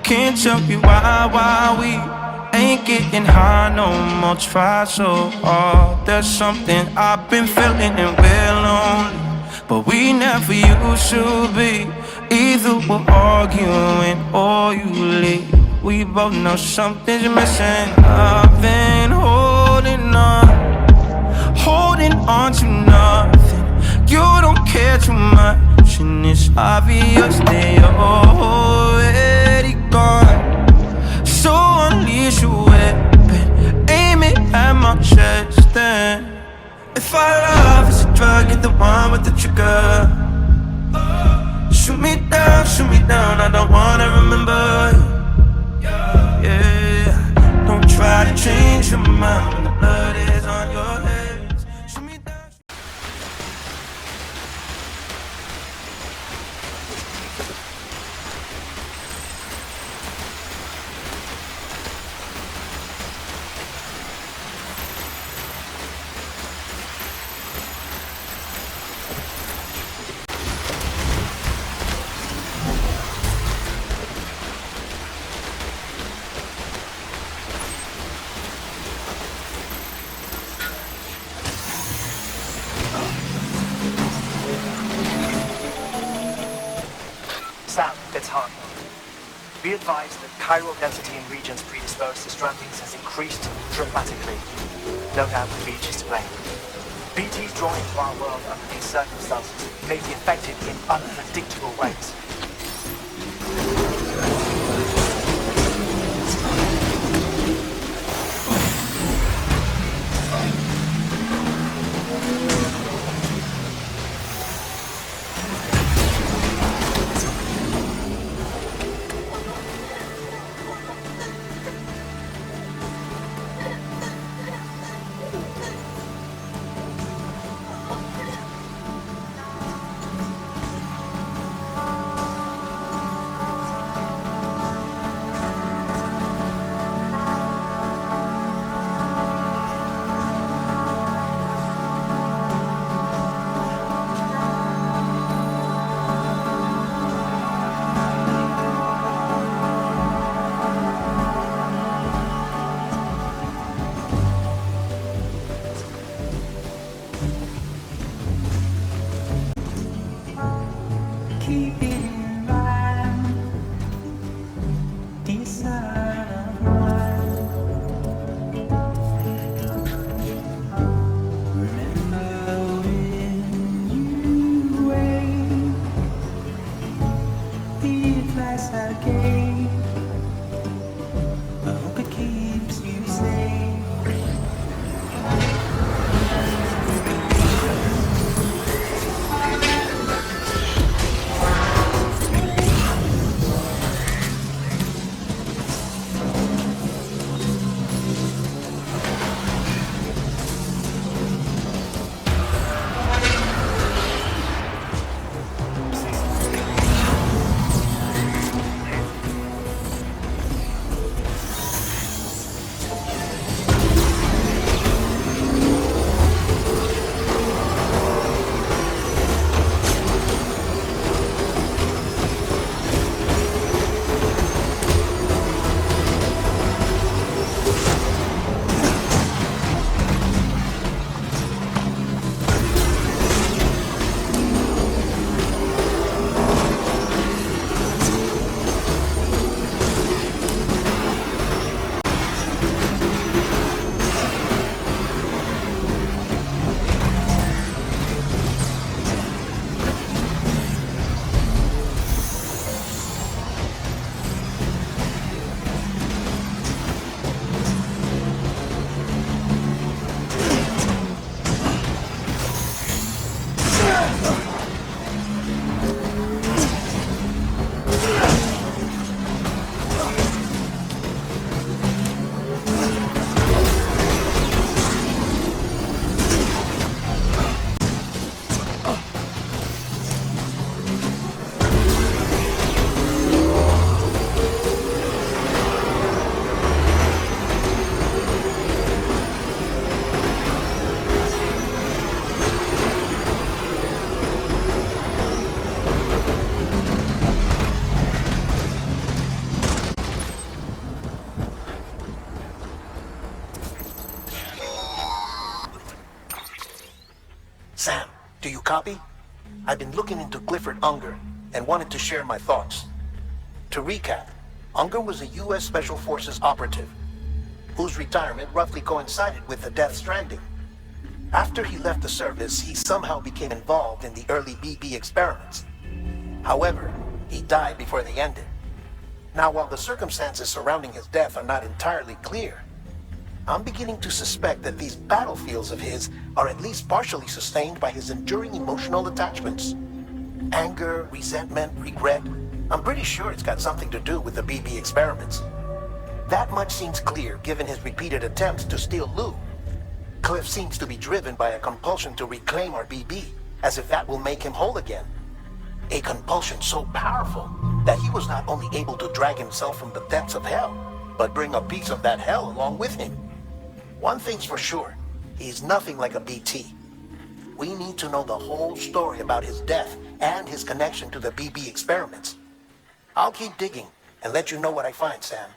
Can't tell you why we ain't getting high no more. Try so hard. There's something I've been feeling and we're lonely, but we never used to be. Either we're arguing or you leave. We both know something's missing. I've been holding on to nothing. You don't care too much, and it's obvious that you're already gone. So unleash your weapon, aim it at my chest. Then, if our love is a drug, you're the one with the trigger. Shoot me down, I don't wanna remember you. Yeah, don't try to change your mind when the blood is on your hands. Shoot me down. Sam, it's hard. Be advised that chiral density in regions predisposed to strandings has increased dramatically. No doubt the beach is to blame. BTs drawn into our world under these circumstances may be affected in unpredictable ways. copy? I've been looking into Clifford Unger and wanted to share my thoughts. To recap, Unger was a U.S. Special Forces operative whose retirement roughly coincided with the Death Stranding. After he left the service, he somehow became involved in the early BB experiments. However, he died before they ended. Now, while the circumstances surrounding his death are not entirely clear, I'm beginning to suspect that these battlefields of his are at least partially sustained by his enduring emotional attachments. Anger, resentment, regret. I'm pretty sure it's got something to do with the BB experiments. That much seems clear given his repeated attempts to steal Lou. Cliff seems to be driven by a compulsion to reclaim our BB, as if that will make him whole again. A compulsion so powerful that he was not only able to drag himself from the depths of hell, but bring a piece of that hell along with him. One thing's for sure, he's nothing like a BT. We need to know the whole story about his death and his connection to the BB experiments. I'll keep digging and let you know what I find, Sam.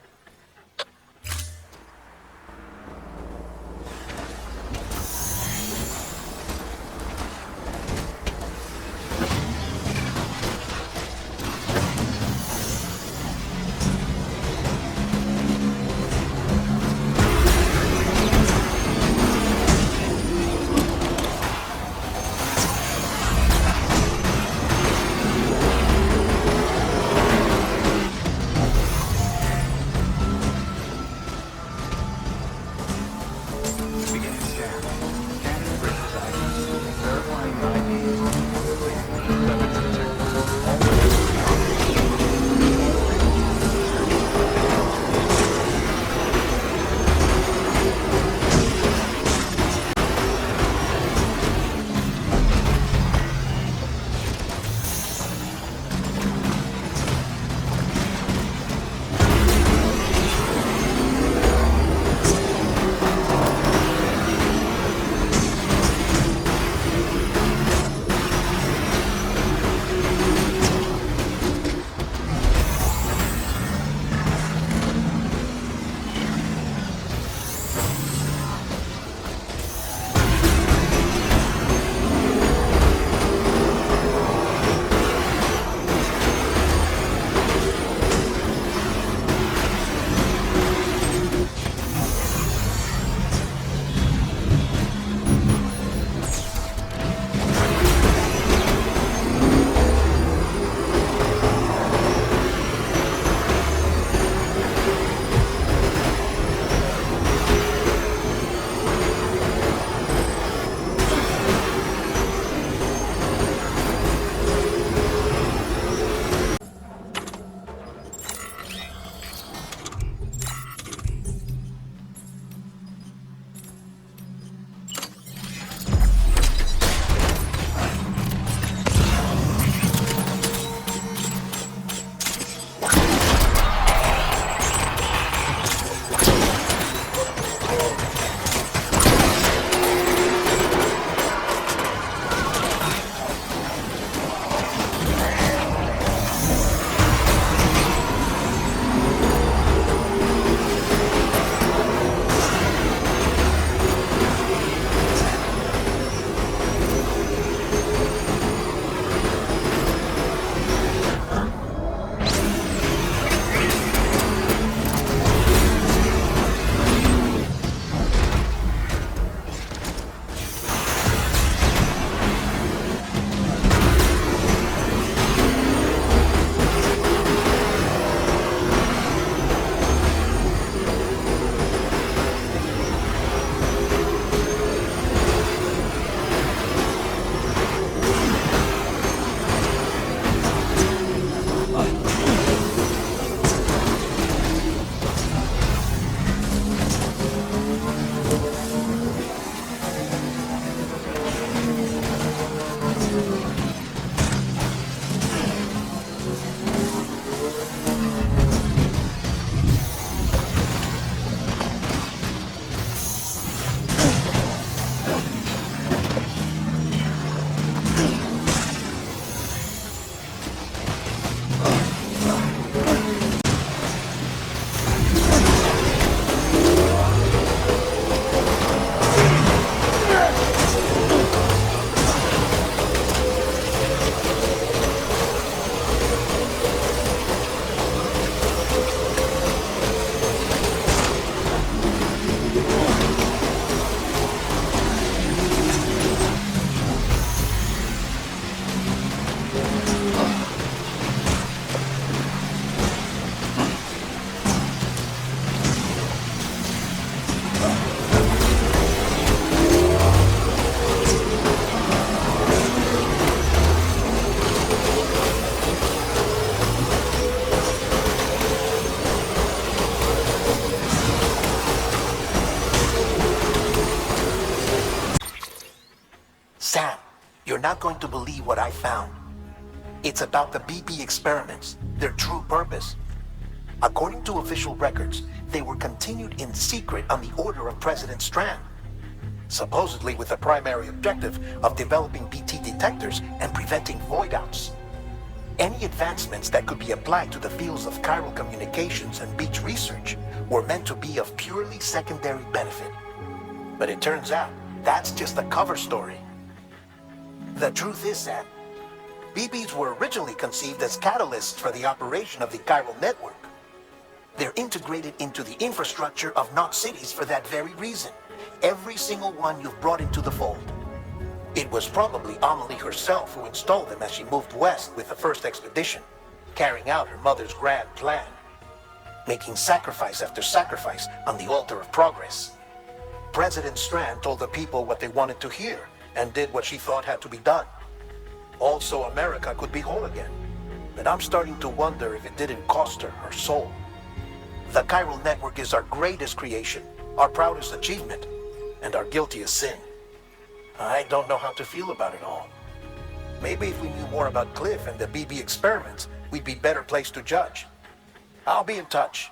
not going to believe what I found. It's about the BB experiments, their true purpose. According to official records, they were continued in secret on the order of President Strand, supposedly with the primary objective of developing BT detectors and preventing void-outs. Any advancements that could be applied to the fields of chiral communications and beach research were meant to be of purely secondary benefit. But it turns out, that's just a cover story. The truth is that BBs were originally conceived as catalysts for the operation of the chiral network. They're integrated into the infrastructure of Knot cities for that very reason. Every single one you've brought into the fold. It was probably Amelie herself who installed them as she moved west with the first expedition, carrying out her mother's grand plan, making sacrifice after sacrifice on the altar of progress. President Strand told the people what they wanted to hear and did what she thought had to be done. Also, America could be whole again. But I'm starting to wonder if it didn't cost her her soul. The chiral network is our greatest creation, our proudest achievement, and our guiltiest sin. I don't know how to feel about it all. Maybe if we knew more about Cliff and the BB experiments, we'd be better placed to judge. I'll be in touch.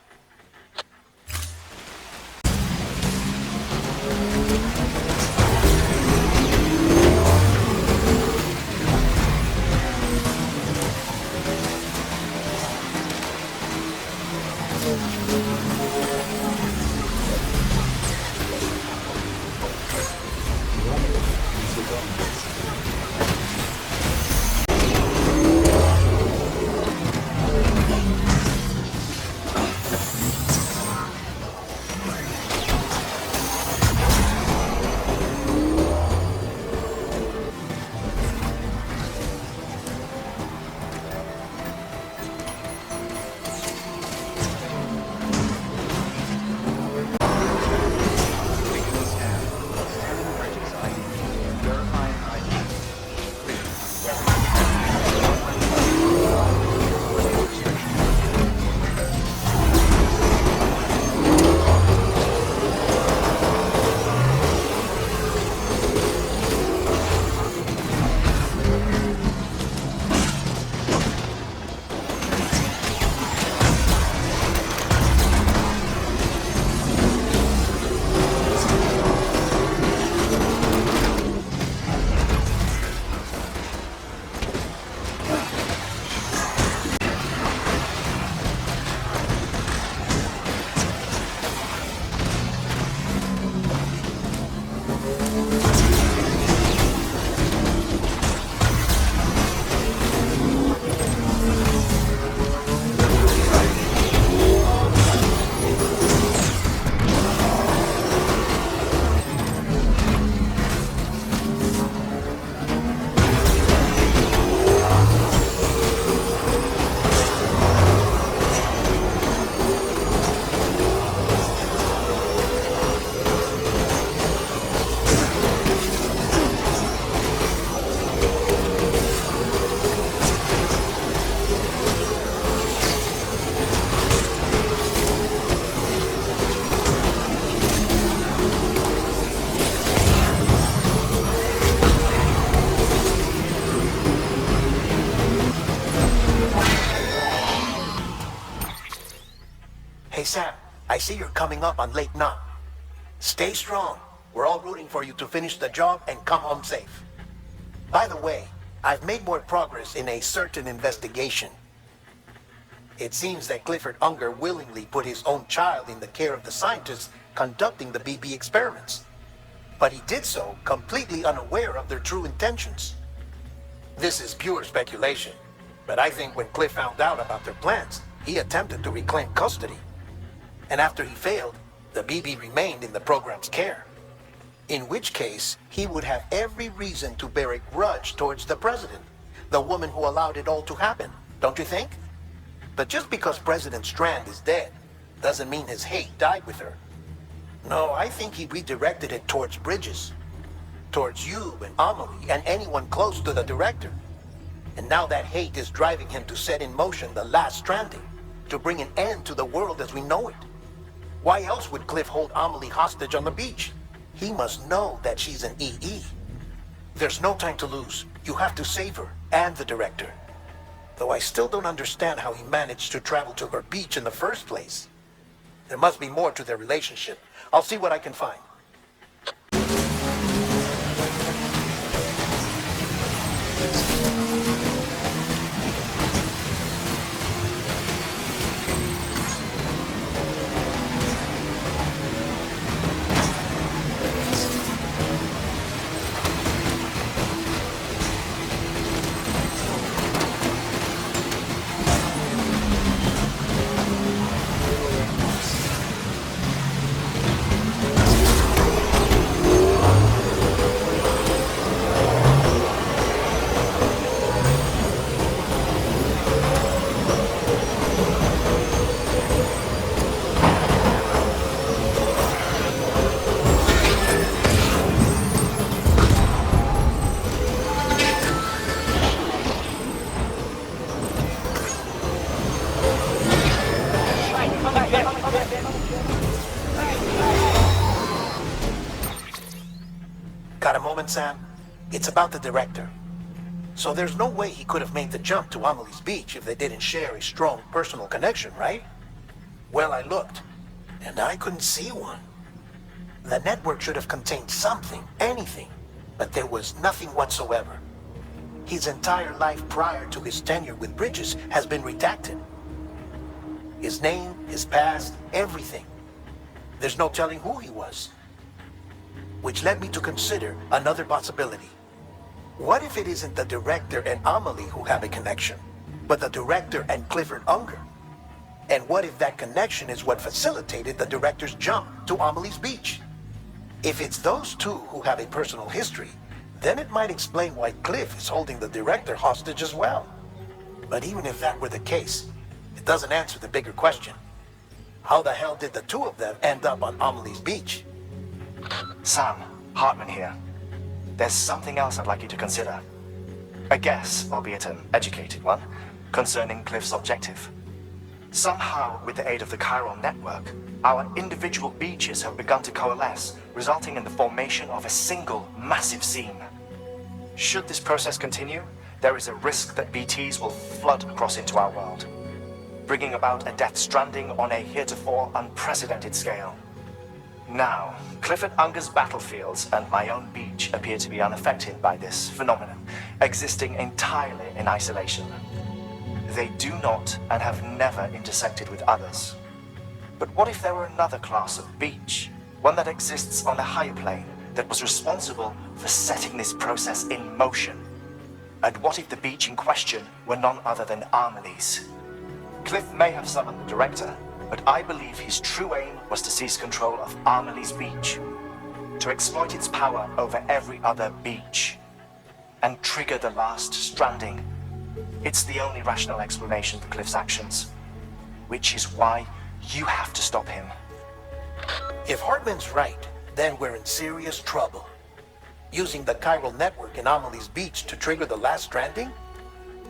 Hey Sam, I see you're coming up on Lake Knot. Stay strong. We're all rooting for you to finish the job and come home safe. By the way, I've made more progress in a certain investigation. It seems that Clifford Unger willingly put his own child in the care of the scientists conducting the BB experiments. But he did so completely unaware of their true intentions. This is pure speculation, but I think when Cliff found out about their plans, he attempted to reclaim custody. And after he failed, the BB remained in the program's care. In which case, he would have every reason to bear a grudge towards the president, the woman who allowed it all to happen, don't you think? But just because President Strand is dead, doesn't mean his hate died with her. No, I think he redirected it towards Bridges, towards you and Amelie and anyone close to the director. And now that hate is driving him to set in motion the last Stranding, to bring an end to the world as we know it. Why else would Cliff hold Amelie hostage on the beach? He must know that she's an EE. There's no time to lose. You have to save her and the director. Though I still don't understand how he managed to travel to her beach in the first place. There must be more to their relationship. I'll see what I can find. Got a moment, Sam? It's about the director. So there's no way he could have made the jump to Amelie's beach if they didn't share a strong personal connection, right? Well, I looked, and I couldn't see one. The network should have contained something, anything, but there was nothing whatsoever. His entire life prior to his tenure with Bridges has been redacted. His name, his past, everything. There's no telling who he was. Which led me to consider another possibility. What if it isn't the director and Amelie who have a connection, but the director and Clifford Unger? And what if that connection is what facilitated the director's jump to Amelie's beach? If it's those two who have a personal history, then it might explain why Cliff is holding the director hostage as well. But even if that were the case, it doesn't answer the bigger question. How the hell did the two of them end up on Amelie's beach? Sam, Hartman here. There's something else I'd like you to consider. A guess, albeit an educated one, concerning Cliff's objective. Somehow, with the aid of the chiral network, our individual beaches have begun to coalesce, resulting in the formation of a single, massive seam. Should this process continue, there is a risk that BTs will flood across into our world, bringing about a death stranding on a heretofore unprecedented scale. Now, Clifford Unger's battlefields and my own beach appear to be unaffected by this phenomenon, existing entirely in isolation. They do not and have never intersected with others. But what if there were another class of beach, one that exists on the higher plane, that was responsible for setting this process in motion? And what if the beach in question were none other than Amelie's? Cliff may have summoned the director, but I believe his true aim was to seize control of Amelie's beach, to exploit its power over every other beach, and trigger the last stranding. It's the only rational explanation for Cliff's actions, which is why you have to stop him. If Hartman's right, then we're in serious trouble. Using the chiral network in Amelie's beach to trigger the last stranding?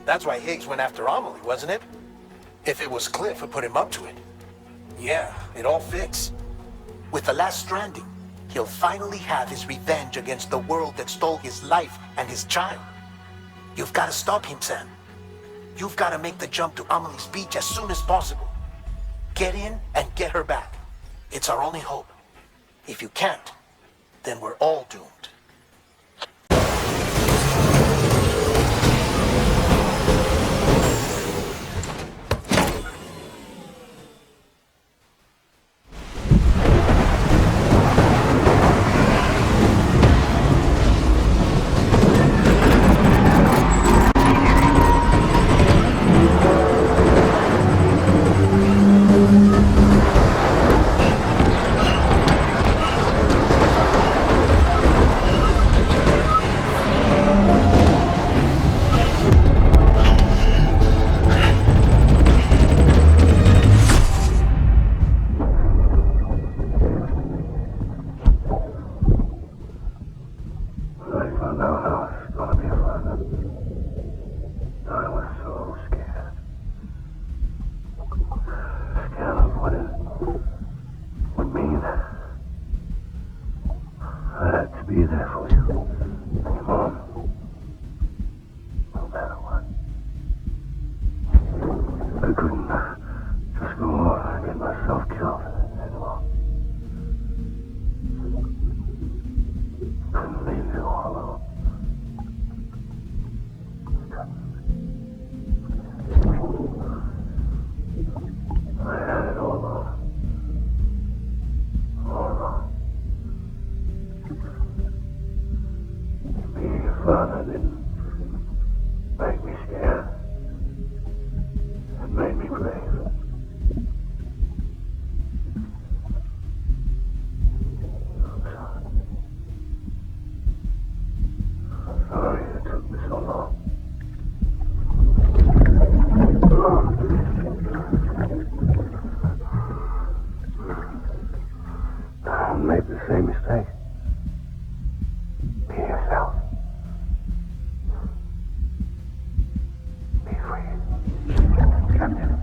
That's why Higgs went after Amelie, wasn't it? If it was Cliff who put him up to it. Yeah, it all fits. With the last stranding, he'll finally have his revenge against the world that stole his life and his child. You've got to stop him, Sam. You've got to make the jump to Amelie's beach as soon as possible. Get in and get her back. It's our only hope. If you can't, then we're all doomed. made the same mistake. Be yourself. Be free. Captain,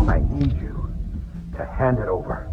I need you to hand it over.